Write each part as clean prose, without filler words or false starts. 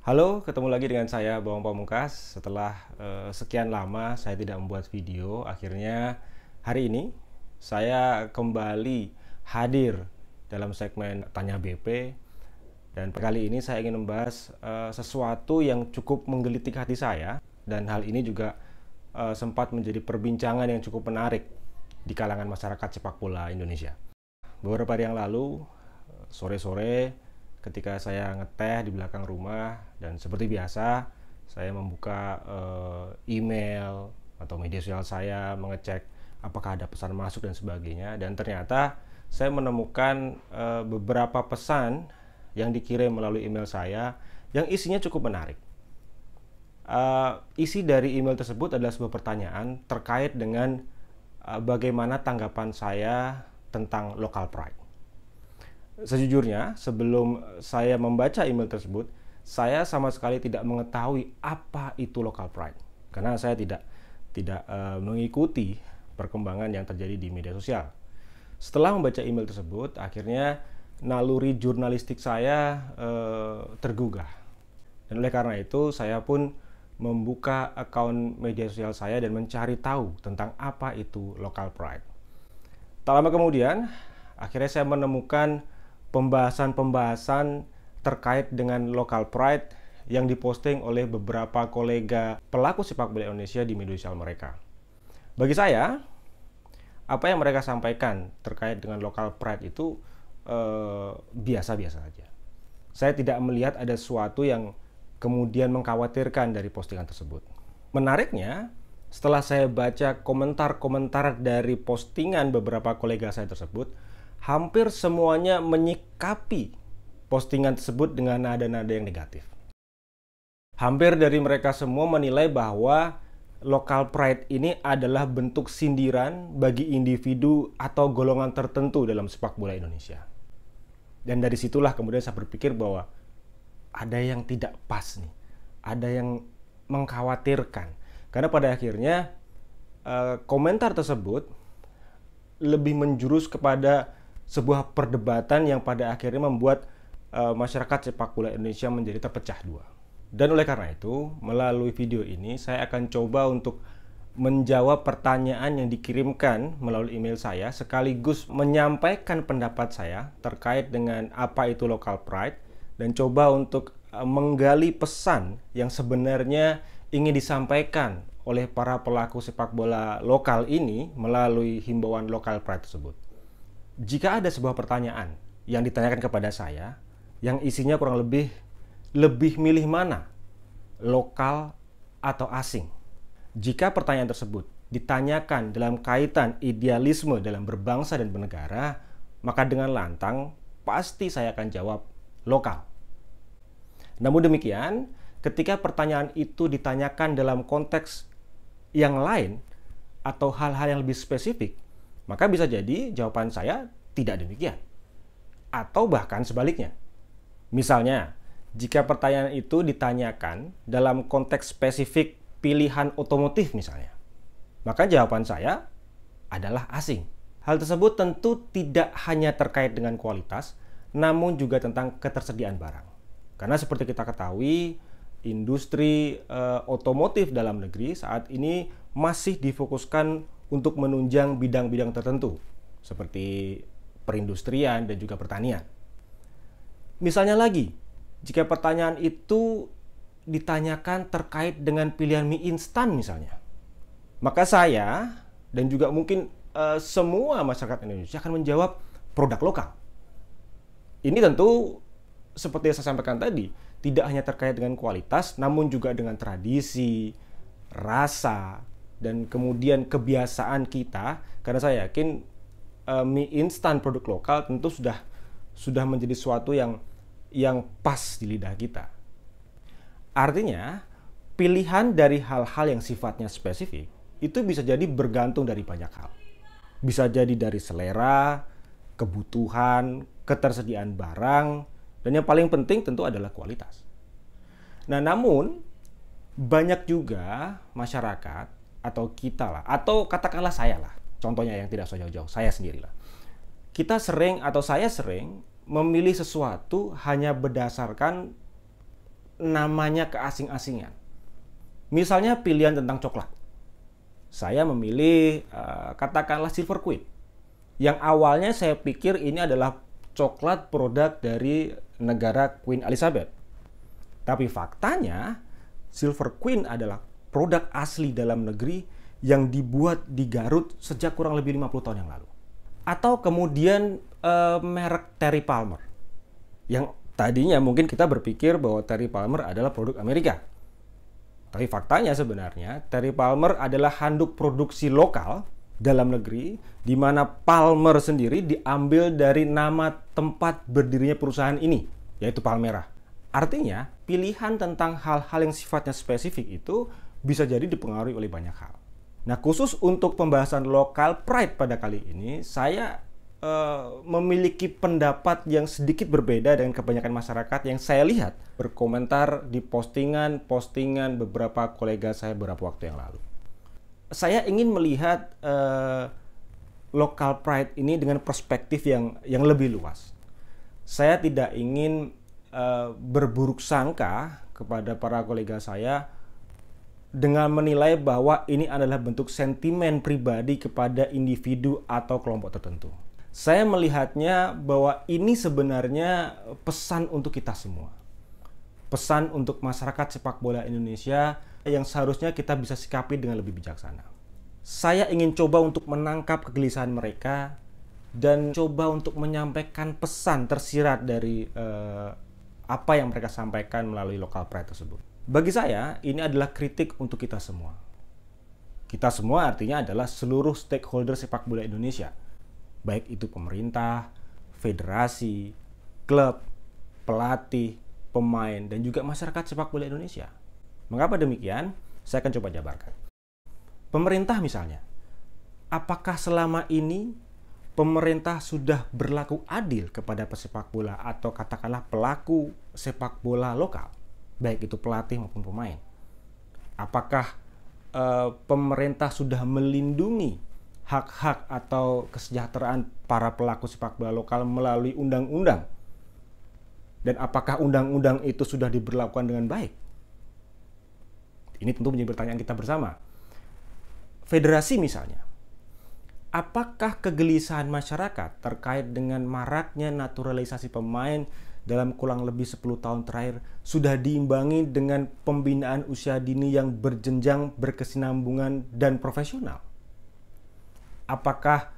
Halo, ketemu lagi dengan saya Bawang Pamungkas. Setelah sekian lama saya tidak membuat video, akhirnya hari ini saya kembali hadir dalam segmen Tanya BP. Dan kali ini saya ingin membahas sesuatu yang cukup menggelitik hati saya, dan hal ini juga sempat menjadi perbincangan yang cukup menarik di kalangan masyarakat sepak bola Indonesia. Beberapa hari yang lalu, sore-sore, ketika saya ngeteh di belakang rumah, dan seperti biasa saya membuka email atau media sosial saya, mengecek apakah ada pesan masuk dan sebagainya, dan ternyata saya menemukan beberapa pesan yang dikirim melalui email saya yang isinya cukup menarik. Isi dari email tersebut adalah sebuah pertanyaan terkait dengan bagaimana tanggapan saya tentang local pride. Sejujurnya, sebelum saya membaca email tersebut, saya sama sekali tidak mengetahui apa itu local pride, karena saya tidak mengikuti perkembangan yang terjadi di media sosial. Setelah membaca email tersebut, akhirnya naluri jurnalistik saya tergugah, dan oleh karena itu saya pun membuka akun media sosial saya dan mencari tahu tentang apa itu local pride. Tak lama kemudian, akhirnya saya menemukan pembahasan-pembahasan terkait dengan local pride yang diposting oleh beberapa kolega pelaku sepak bola Indonesia di media sosial mereka. Bagi saya, apa yang mereka sampaikan terkait dengan local pride itu biasa-biasa saja. Saya tidak melihat ada sesuatu yang kemudian mengkhawatirkan dari postingan tersebut. Menariknya, setelah saya baca komentar-komentar dari postingan beberapa kolega saya tersebut, hampir semuanya menyikapi postingan tersebut dengan nada-nada yang negatif. Hampir dari mereka semua menilai bahwa local pride ini adalah bentuk sindiran bagi individu atau golongan tertentu dalam sepak bola Indonesia. Dan dari situlah kemudian saya berpikir bahwa ada yang tidak pas nih, ada yang mengkhawatirkan. Karena pada akhirnya komentar tersebut lebih menjurus kepada sebuah perdebatan yang pada akhirnya membuat masyarakat sepak bola Indonesia menjadi terpecah dua. Dan oleh karena itu, melalui video ini saya akan coba untuk menjawab pertanyaan yang dikirimkan melalui email saya, sekaligus menyampaikan pendapat saya terkait dengan apa itu local pride, dan coba untuk menggali pesan yang sebenarnya ingin disampaikan oleh para pelaku sepak bola lokal ini melalui himbauan local pride tersebut. Jika ada sebuah pertanyaan yang ditanyakan kepada saya, yang isinya kurang lebih milih mana, lokal atau asing. Jika pertanyaan tersebut ditanyakan dalam kaitan idealisme dalam berbangsa dan bernegara, maka dengan lantang pasti saya akan jawab lokal. Namun demikian, ketika pertanyaan itu ditanyakan dalam konteks yang lain atau hal-hal yang lebih spesifik, maka bisa jadi jawaban saya tidak demikian. Atau bahkan sebaliknya. Misalnya, jika pertanyaan itu ditanyakan dalam konteks spesifik pilihan otomotif misalnya, maka jawaban saya adalah asing. Hal tersebut tentu tidak hanya terkait dengan kualitas, namun juga tentang ketersediaan barang. Karena seperti kita ketahui, industri otomotif dalam negeri saat ini masih difokuskan untuk menunjang bidang-bidang tertentu, seperti perindustrian dan juga pertanian. Misalnya lagi, jika pertanyaan itu ditanyakan terkait dengan pilihan mie instan misalnya, maka saya dan juga mungkin semua masyarakat Indonesia akan menjawab produk lokal. Ini tentu seperti yang saya sampaikan tadi, tidak hanya terkait dengan kualitas, namun juga dengan tradisi, rasa, dan kemudian kebiasaan kita. Karena saya yakin mie instan produk lokal tentu sudah menjadi sesuatu yang pas di lidah kita. Artinya, pilihan dari hal-hal yang sifatnya spesifik itu bisa jadi bergantung dari banyak hal. Bisa jadi dari selera, kebutuhan, ketersediaan barang, dan yang paling penting tentu adalah kualitas. Nah, namun banyak juga masyarakat atau kita lah, atau katakanlah saya lah, contohnya yang tidak so jauh-jauh, saya sendirilah. Kita sering atau saya sering memilih sesuatu hanya berdasarkan namanya keasing-asingan. Misalnya pilihan tentang coklat. Saya memilih katakanlah Silver Queen. Yang awalnya saya pikir ini adalah coklat produk dari negara Queen Elizabeth. Tapi faktanya Silver Queen adalah produk asli dalam negeri yang dibuat di Garut sejak kurang lebih 50 tahun yang lalu. Atau kemudian merek Terry Palmer. Yang tadinya mungkin kita berpikir bahwa Terry Palmer adalah produk Amerika. Tapi faktanya sebenarnya Terry Palmer adalah handuk produksi lokal dalam negeri, di mana Palmer sendiri diambil dari nama tempat berdirinya perusahaan ini, yaitu Palmerah. Artinya, pilihan tentang hal-hal yang sifatnya spesifik itu bisa jadi dipengaruhi oleh banyak hal. Nah, khusus untuk pembahasan local pride pada kali ini, saya memiliki pendapat yang sedikit berbeda dengan kebanyakan masyarakat yang saya lihat berkomentar di postingan beberapa kolega saya beberapa waktu yang lalu. Saya ingin melihat local pride ini dengan perspektif yang lebih luas. Saya tidak ingin berburuk sangka kepada para kolega saya dengan menilai bahwa ini adalah bentuk sentimen pribadi kepada individu atau kelompok tertentu. Saya melihatnya bahwa ini sebenarnya pesan untuk kita semua. Pesan untuk masyarakat sepak bola Indonesia yang seharusnya kita bisa sikapi dengan lebih bijaksana. Saya ingin coba untuk menangkap kegelisahan mereka dan coba untuk menyampaikan pesan tersirat dari apa yang mereka sampaikan melalui local pride tersebut. Bagi saya, ini adalah kritik untuk kita semua. Kita semua artinya adalah seluruh stakeholder sepak bola Indonesia. Baik itu pemerintah, federasi, klub, pelatih, pemain, dan juga masyarakat sepak bola Indonesia. Mengapa demikian? Saya akan coba jabarkan. Pemerintah misalnya, apakah selama ini pemerintah sudah berlaku adil kepada pesepak bola atau katakanlah pelaku sepak bola lokal, baik itu pelatih maupun pemain? Apakah pemerintah sudah melindungi hak-hak atau kesejahteraan para pelaku sepak bola lokal melalui undang-undang? Dan apakah undang-undang itu sudah diberlakukan dengan baik? Ini tentu menjadi pertanyaan kita bersama. Federasi misalnya, apakah kegelisahan masyarakat terkait dengan maraknya naturalisasi pemain dalam kurang lebih 10 tahun terakhir sudah diimbangi dengan pembinaan usia dini yang berjenjang, berkesinambungan, dan profesional? Apakah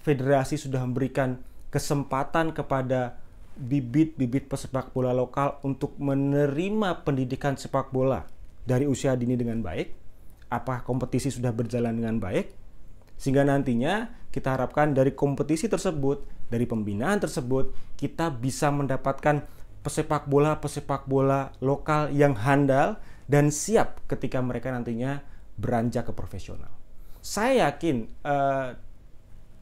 federasi sudah memberikan kesempatan kepada bibit-bibit pesepak bola lokal untuk menerima pendidikan sepak bola dari usia dini dengan baik? Apakah kompetisi sudah berjalan dengan baik? Sehingga nantinya kita harapkan dari kompetisi tersebut, dari pembinaan tersebut, kita bisa mendapatkan pesepak bola lokal yang handal dan siap ketika mereka nantinya beranjak ke profesional. Saya yakin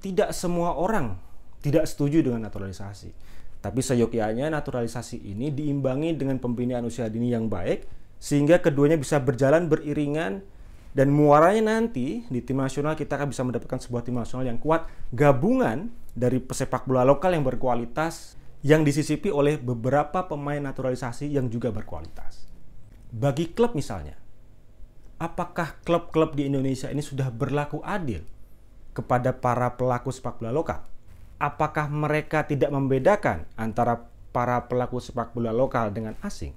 tidak semua orang tidak setuju dengan naturalisasi. Tapi seyogyanya naturalisasi ini diimbangi dengan pembinaan usia dini yang baik, sehingga keduanya bisa berjalan beriringan, dan muaranya nanti di tim nasional kita akan bisa mendapatkan sebuah tim nasional yang kuat, gabungan dari pesepak bola lokal yang berkualitas, yang disisipi oleh beberapa pemain naturalisasi yang juga berkualitas. Bagi klub misalnya, apakah klub-klub di Indonesia ini sudah berlaku adil kepada para pelaku sepak bola lokal? Apakah mereka tidak membedakan antara para pelaku sepak bola lokal dengan asing?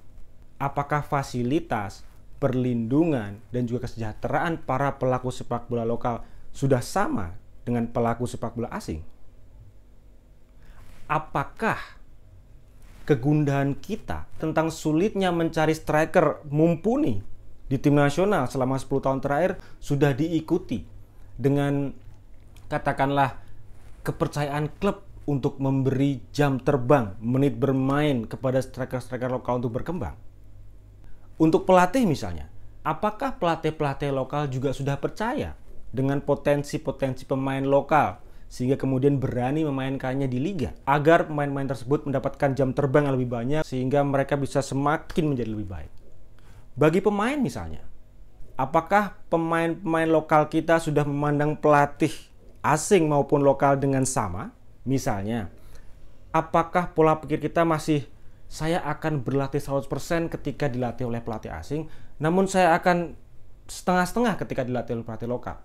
Apakah fasilitas, perlindungan, dan juga kesejahteraan para pelaku sepak bola lokal sudah sama dengan pelaku sepak bola asing? Apakah kegundahan kita tentang sulitnya mencari striker mumpuni di tim nasional selama 10 tahun terakhir sudah diikuti dengan katakanlah kepercayaan klub untuk memberi jam terbang, menit bermain kepada striker-striker lokal untuk berkembang? Untuk pelatih misalnya, apakah pelatih-pelatih lokal juga sudah percaya dengan potensi-potensi pemain lokal sehingga kemudian berani memainkannya di liga agar pemain-pemain tersebut mendapatkan jam terbang yang lebih banyak sehingga mereka bisa semakin menjadi lebih baik? Bagi pemain misalnya, apakah pemain-pemain lokal kita sudah memandang pelatih asing maupun lokal dengan sama? Misalnya, apakah pola pikir kita masih saya akan berlatih 100% ketika dilatih oleh pelatih asing, namun saya akan setengah-setengah ketika dilatih oleh pelatih lokal.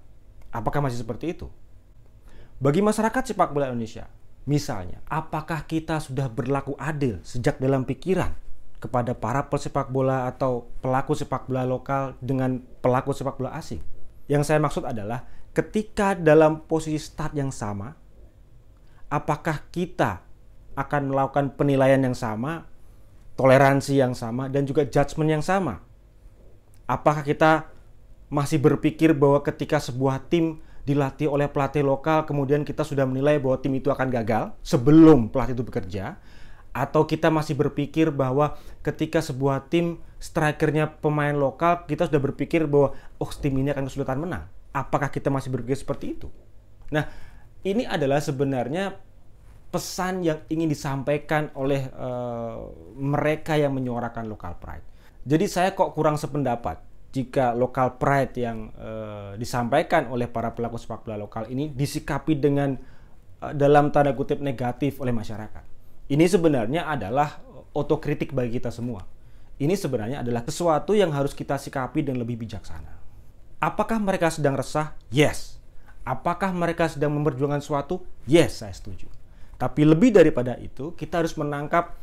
Apakah masih seperti itu? Bagi masyarakat sepak bola Indonesia, misalnya, apakah kita sudah berlaku adil sejak dalam pikiran kepada para pesepak bola atau pelaku sepak bola lokal dengan pelaku sepak bola asing? Yang saya maksud adalah ketika dalam posisi start yang sama, apakah kita akan melakukan penilaian yang sama, toleransi yang sama, dan juga judgement yang sama? Apakah kita masih berpikir bahwa ketika sebuah tim dilatih oleh pelatih lokal, kemudian kita sudah menilai bahwa tim itu akan gagal sebelum pelatih itu bekerja? Atau kita masih berpikir bahwa ketika sebuah tim strikernya pemain lokal, kita sudah berpikir bahwa tim ini akan kesulitan menang? Apakah kita masih berpikir seperti itu? Nah, ini adalah sebenarnya pesan yang ingin disampaikan oleh mereka yang menyuarakan local pride. Jadi saya kok kurang sependapat jika local pride yang disampaikan oleh para pelaku sepak bola lokal ini disikapi dengan dalam tanda kutip negatif oleh masyarakat. Ini sebenarnya adalah otokritik bagi kita semua. Ini sebenarnya adalah sesuatu yang harus kita sikapi dengan lebih bijaksana. Apakah mereka sedang resah? Yes. Apakah mereka sedang memperjuangkan sesuatu? Yes, saya setuju. Tapi lebih daripada itu, kita harus menangkap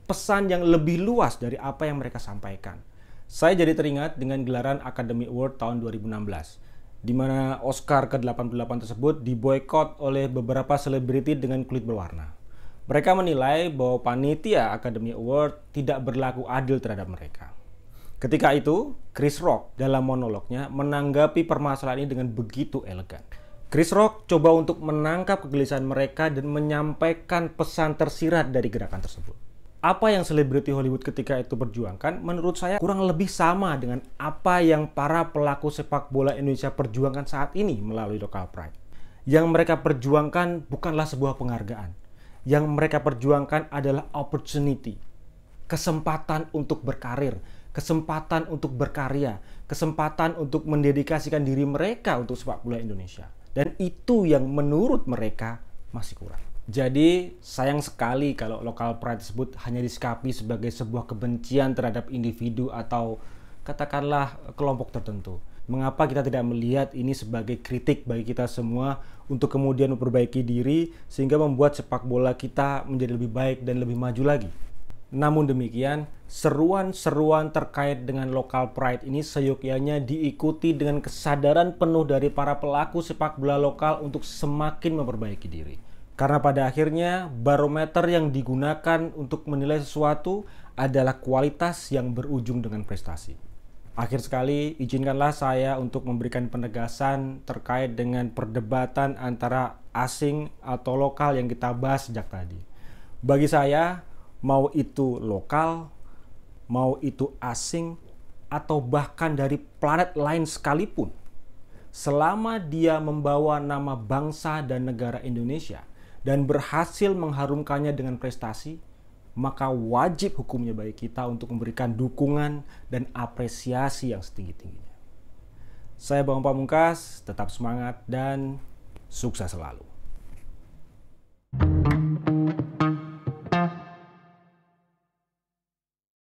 pesan yang lebih luas dari apa yang mereka sampaikan. Saya jadi teringat dengan gelaran Academy Award tahun 2016, di mana Oscar ke-88 tersebut diboikot oleh beberapa selebriti dengan kulit berwarna. Mereka menilai bahwa panitia Academy Award tidak berlaku adil terhadap mereka. Ketika itu, Chris Rock dalam monolognya menanggapi permasalahan ini dengan begitu elegan. Chris Rock coba untuk menangkap kegelisahan mereka dan menyampaikan pesan tersirat dari gerakan tersebut. Apa yang selebriti Hollywood ketika itu perjuangkan, menurut saya kurang lebih sama dengan apa yang para pelaku sepak bola Indonesia perjuangkan saat ini melalui local pride. Yang mereka perjuangkan bukanlah sebuah penghargaan. Yang mereka perjuangkan adalah opportunity, kesempatan untuk berkarir, kesempatan untuk berkarya, kesempatan untuk mendedikasikan diri mereka untuk sepak bola Indonesia. Dan itu yang menurut mereka masih kurang. Jadi sayang sekali kalau local pride tersebut hanya disikapi sebagai sebuah kebencian terhadap individu atau katakanlah kelompok tertentu. Mengapa kita tidak melihat ini sebagai kritik bagi kita semua untuk kemudian memperbaiki diri sehingga membuat sepak bola kita menjadi lebih baik dan lebih maju lagi? Namun demikian, seruan-seruan terkait dengan local pride ini seyogyanya diikuti dengan kesadaran penuh dari para pelaku sepak bola lokal untuk semakin memperbaiki diri. Karena pada akhirnya barometer yang digunakan untuk menilai sesuatu adalah kualitas yang berujung dengan prestasi. Akhir sekali, izinkanlah saya untuk memberikan penegasan terkait dengan perdebatan antara asing atau lokal yang kita bahas sejak tadi. Bagi saya, mau itu lokal, mau itu asing, atau bahkan dari planet lain sekalipun, selama dia membawa nama bangsa dan negara Indonesia dan berhasil mengharumkannya dengan prestasi, maka wajib hukumnya bagi kita untuk memberikan dukungan dan apresiasi yang setinggi-tingginya. Saya Bang Pamungkas, tetap semangat dan sukses selalu.